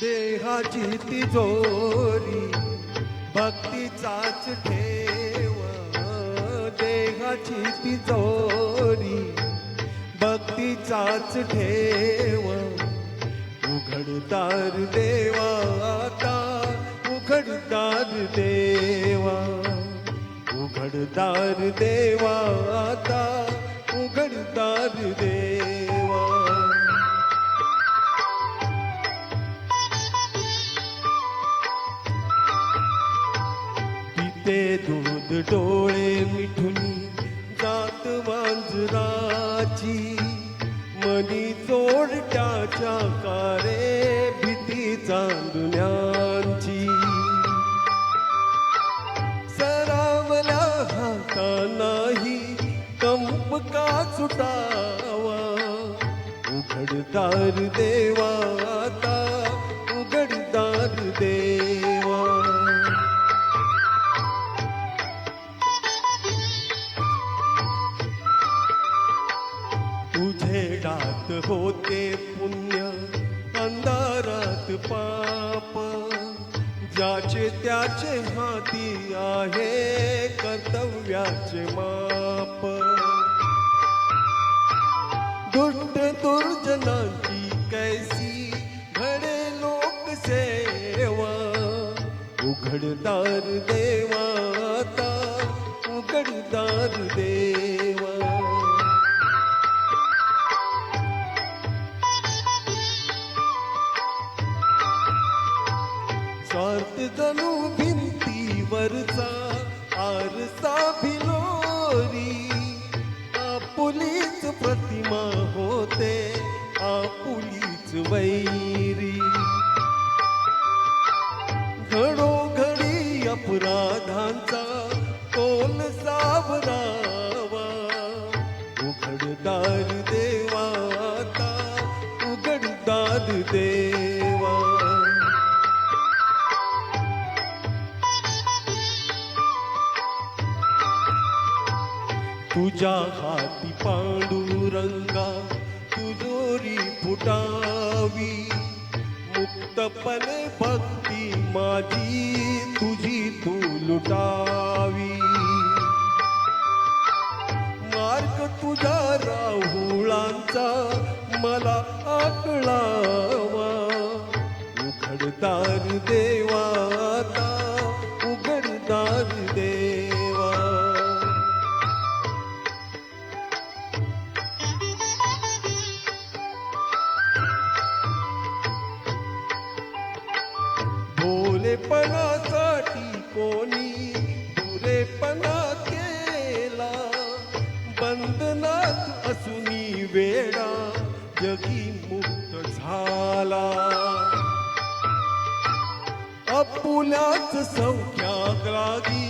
देहाची तिजोरी भक्तीचाच ठेव, देहाची तिजोरी भक्तीचाच ठेव. उघडदार देवा आता, उघडदार देवा, उघडदार देवा आता, उघडदार देवा. पिते दूध डोळे मिठुनी जात मांजराची, मनी चोरट्याच्या कारे भीती चांदण्यांची. सरावल्या हातानाही कंप का सुटावा, उघडदार देवा आता, उघडदार देवा. उजेडात होते पुण्य, अंधारात पाप, ज्याचे त्याचे हाती आहे कर्तव्याचे माप. दुष्ट दुर्जनांची कैसी घडे लोकसेवा, उघडदार देवा आता, उघडदार देवा. स्वार्थ जणू भिंतीवरचा आरसा भिलोरी, आपुलीच प्रतिमा होते आपुलीच वैरी. घडोघडी अपराधांचा तोल सावरावा, उघडदार देवा आता, उघडदार देवा. तुझ्या हाती पांडुरंगा तुझोरी फुटावी, मुक्तपणे भक्ती माझी तुझी तू लुटावी. मार्ग तुझ्या राहुळांचा मला आकळावा, उघडदार देवा आता, उघडदार देवा. भोलेपणासाठी कोणी दुरेपणा केला, बंधनात असूनी वेडा जगी मुक्त झाला. आपुल्याच सौख्याग्राही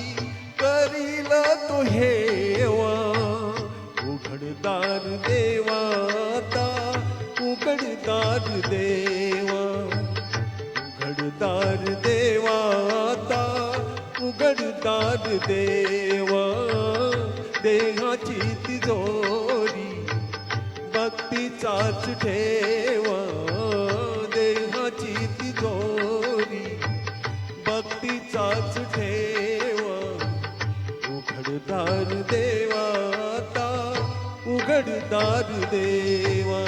करील तो हेवा, उघडदार देवा आता, उघडदार देवा. उघडदार देवा आता, उघडदार देवा. देहाची तिजोरी भक्तीचाच ठेवा, देहाची तिजोरी भक्तीचाच ठेवा. उघडदार देवा आता, उघडदार देवा.